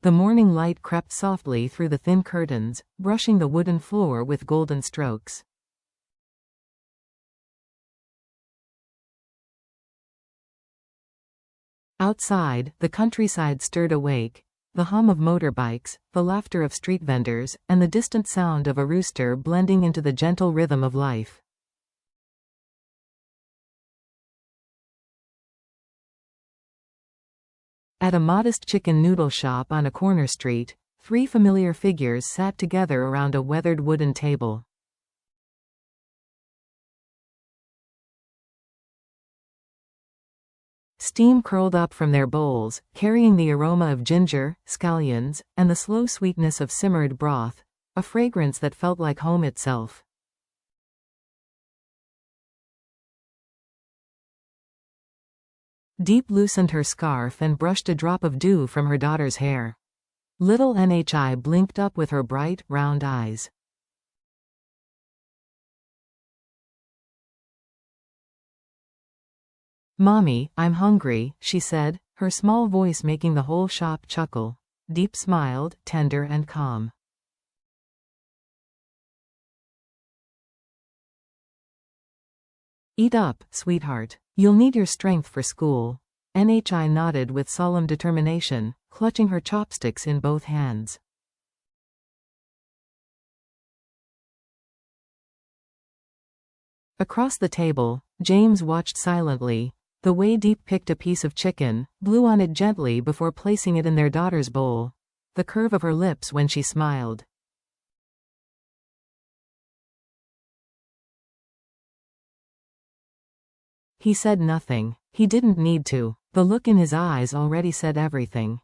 The morning light crept softly through the thin curtains, brushing the wooden floor with golden strokes. Outside, the countryside stirred awake, the hum of motorbikes, the laughter of street vendors, and the distant sound of a rooster blending into the gentle rhythm of life. At a modest chicken noodle shop on a corner street, 3 familiar figures sat together around a weathered wooden table. Steam curled up from their bowls, carrying the aroma of ginger, scallions, and the slow sweetness of simmered broth, a fragrance that felt like home itself. Diep loosened her scarf and brushed a drop of dew from her daughter's hair. Little Nhi blinked up with her bright, round eyes. "Mommy, I'm hungry," she said, her small voice making the whole shop chuckle. Diep smiled, tender and calm. "Eat up, sweetheart. You'll need your strength for school." Nhi nodded with solemn determination, clutching her chopsticks in both hands. Across the table, James watched silently. The way Diep picked a piece of chicken, blew on it gently before placing it in their daughter's bowl. The curve of her lips when she smiled. He said nothing. He didn't need to. The look in his eyes already said everything.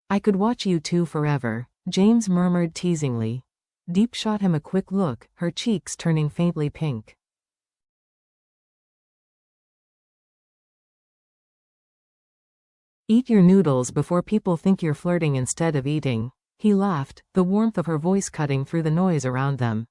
"I could watch you two forever," James murmured teasingly. Diep shot him a quick look, her cheeks turning faintly pink. "Eat your noodles before people think you're flirting instead of eating." He laughed, the warmth of her voice cutting through the noise around them.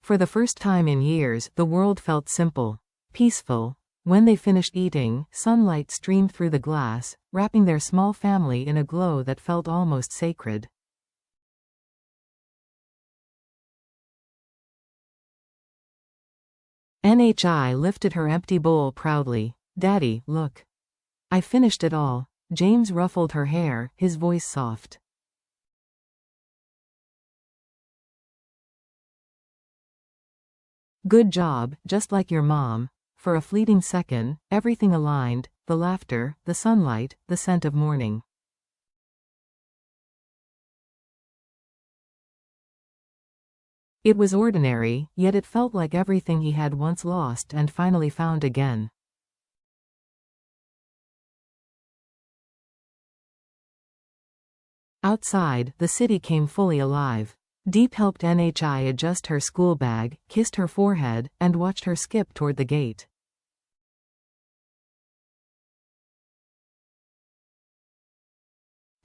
For the first time in years, the world felt simple, peaceful. When they finished eating, sunlight streamed through the glass, wrapping their small family in a glow that felt almost sacred. Nhi lifted her empty bowl proudly. "Daddy, look. I finished it all." James ruffled her hair, his voice soft. "Good job, just like your mom." For a fleeting second, everything aligned, the laughter, the sunlight, the scent of morning. It was ordinary, yet it felt like everything he had once lost and finally found again. Outside, the city came fully alive. Diep helped Nhi adjust her school bag, kissed her forehead, and watched her skip toward the gate.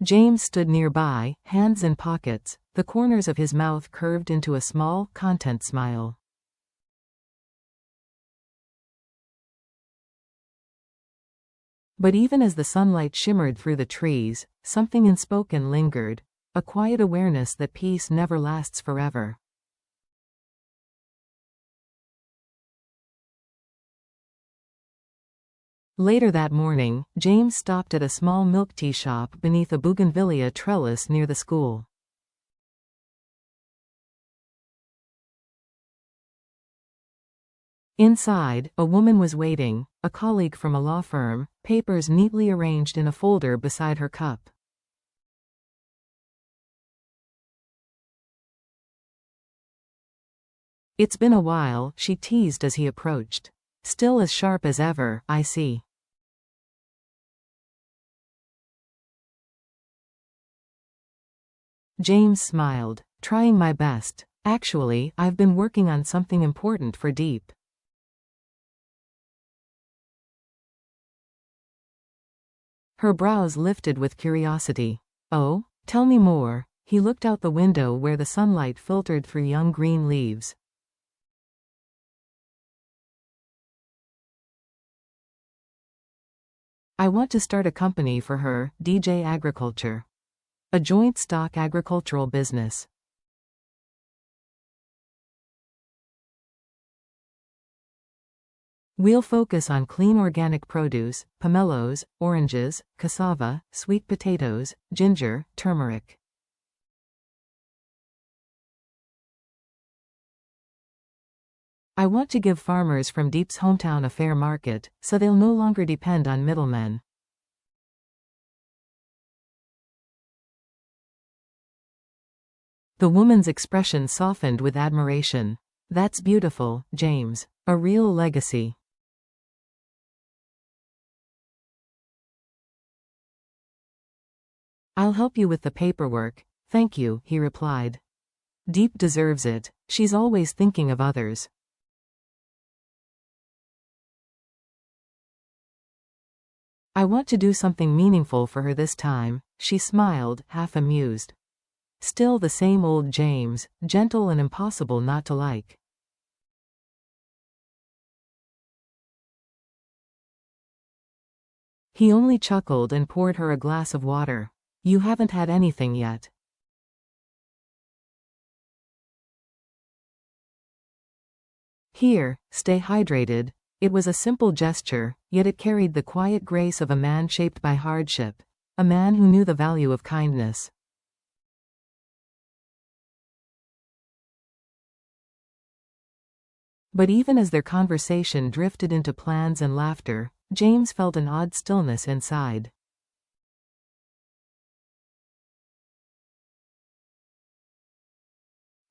James stood nearby, hands in pockets, the corners of his mouth curved into a small, content smile. But even as the sunlight shimmered through the trees, something unspoken lingered, a quiet awareness that peace never lasts forever. Later that morning, James stopped at a small milk tea shop beneath a bougainvillea trellis near the school. Inside, a woman was waiting, a colleague from a law firm, papers neatly arranged in a folder beside her cup. "It's been a while," she teased as he approached. "Still as sharp as ever, I see." James smiled. "Trying my best. Actually, I've been working on something important for Diep." Her brows lifted with curiosity. "Oh? Tell me more." He looked out the window where the sunlight filtered through young green leaves. I want to start a company for her, DJ Agriculture. A joint stock agricultural business. We'll focus on clean organic produce, pomelos, oranges, cassava, sweet potatoes, ginger, turmeric. I want to give farmers from Deep's hometown a fair market, so they'll no longer depend on middlemen. The woman's expression softened with admiration. That's beautiful, James. A real legacy. I'll help you with the paperwork, thank you, he replied. Deep deserves it, she's always thinking of others. I want to do something meaningful for her this time, she smiled, half amused. Still the same old James, gentle and impossible not to like. He only chuckled and poured her a glass of water. You haven't had anything yet. Here, stay hydrated. It was a simple gesture, yet it carried the quiet grace of a man shaped by hardship. A man who knew the value of kindness. But even as their conversation drifted into plans and laughter, James felt an odd stillness inside.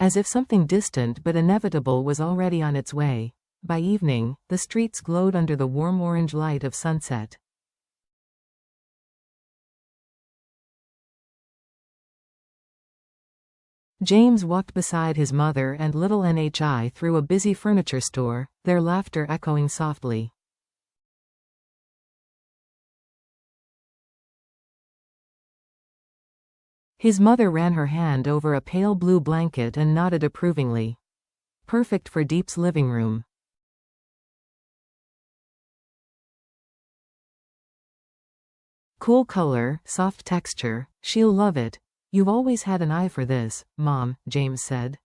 As if something distant but inevitable was already on its way. By evening, the streets glowed under the warm orange light of sunset. James walked beside his mother and little Nhi through a busy furniture store, their laughter echoing softly. His mother ran her hand over a pale blue blanket and nodded approvingly. Perfect for Deep's living room. Cool color, soft texture, she'll love it. You've always had an eye for this, Mom, James said.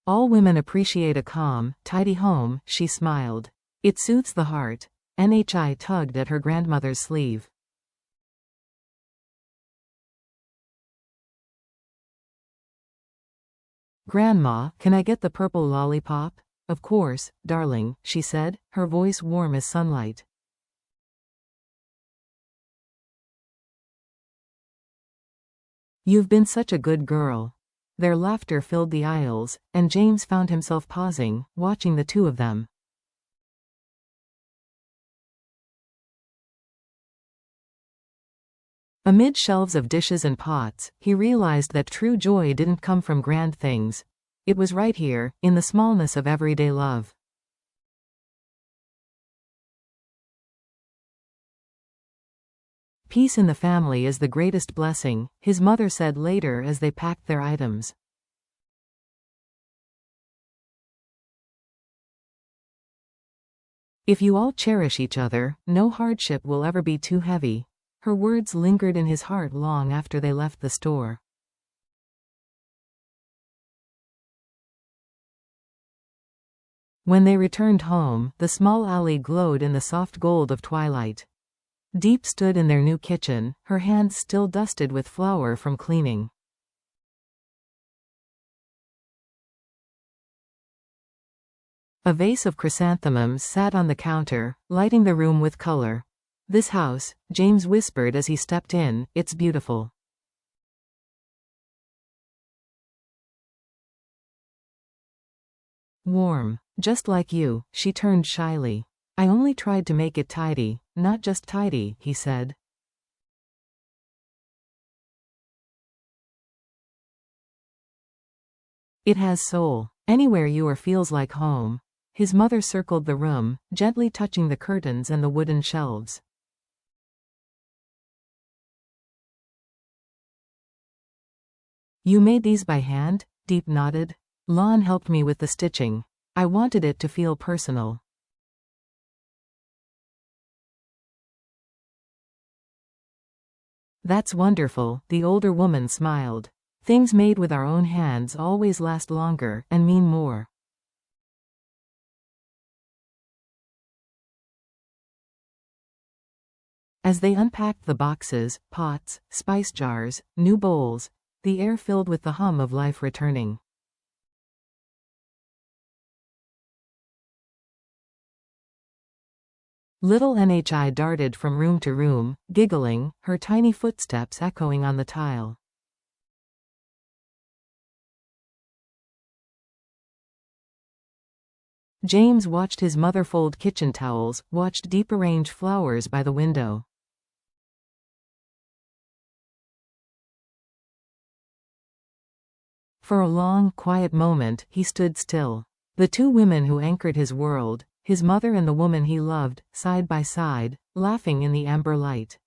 All women appreciate a calm, tidy home, she smiled. It soothes the heart. Nhi tugged at her grandmother's sleeve. Grandma, can I get the purple lollipop? Of course, darling, she said, her voice warm as sunlight. You've been such a good girl. Their laughter filled the aisles, and James found himself pausing, watching the two of them. Amid shelves of dishes and pots, he realized that true joy didn't come from grand things. It was right here, in the smallness of everyday love. Peace in the family is the greatest blessing, his mother said later as they packed their items. If you all cherish each other, no hardship will ever be too heavy. Her words lingered in his heart long after they left the store. When they returned home, the small alley glowed in the soft gold of twilight. Deep stood in their new kitchen, her hands still dusted with flour from cleaning. A vase of chrysanthemums sat on the counter, lighting the room with color. This house, James whispered as he stepped in, it's beautiful. Warm. Just like you, she turned shyly. I only tried to make it tidy, not just tidy, he said. It has soul. Anywhere you are feels like home. His mother circled the room, gently touching the curtains and the wooden shelves. You made these by hand? Diep nodded. Lon helped me with the stitching. I wanted it to feel personal. That's wonderful, the older woman smiled. Things made with our own hands always last longer and mean more. As they unpacked the boxes, pots, spice jars, new bowls, the air filled with the hum of life returning. Little Nhi darted from room to room, giggling, her tiny footsteps echoing on the tile. James watched his mother fold kitchen towels, watched Diep arrange flowers by the window. For a long, quiet moment, he stood still. The two women who anchored his world, his mother and the woman he loved, side by side, laughing in the amber light.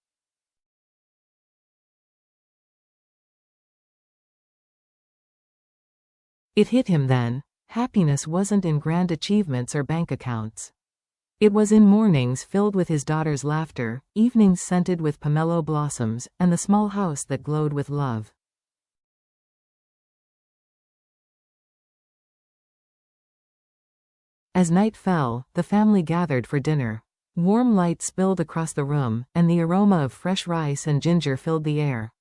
It hit him then. Happiness wasn't in grand achievements or bank accounts. It was in mornings filled with his daughter's laughter, evenings scented with pomelo blossoms, and the small house that glowed with love. As night fell, the family gathered for dinner. Warm light spilled across the room, and the aroma of fresh rice and ginger filled the air.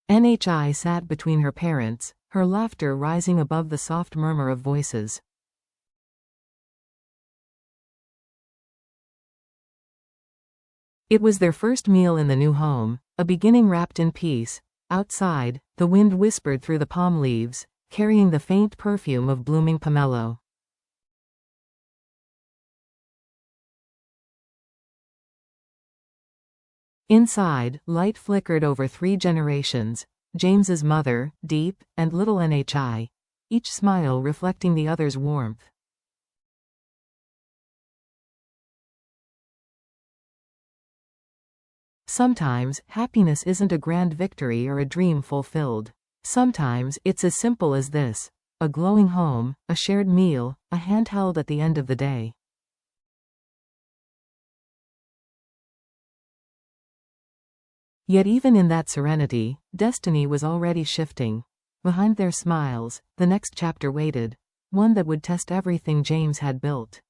Nhi sat between her parents, her laughter rising above the soft murmur of voices. It was their first meal in the new home, a beginning wrapped in peace. Outside, the wind whispered through the palm leaves, carrying the faint perfume of blooming pomelo. Inside, light flickered over 3 generations, James's mother, Diep, and little Nhi, each smile reflecting the other's warmth. Sometimes, happiness isn't a grand victory or a dream fulfilled. Sometimes, it's as simple as this: a glowing home, a shared meal, a hand held at the end of the day. Yet even in that serenity, destiny was already shifting. Behind their smiles, the next chapter waited, one that would test everything James had built.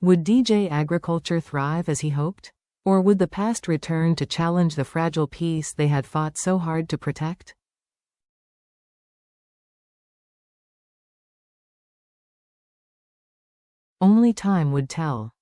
Would DJ agriculture thrive as he hoped? Or would the past return to challenge the fragile peace they had fought so hard to protect? Only time would tell.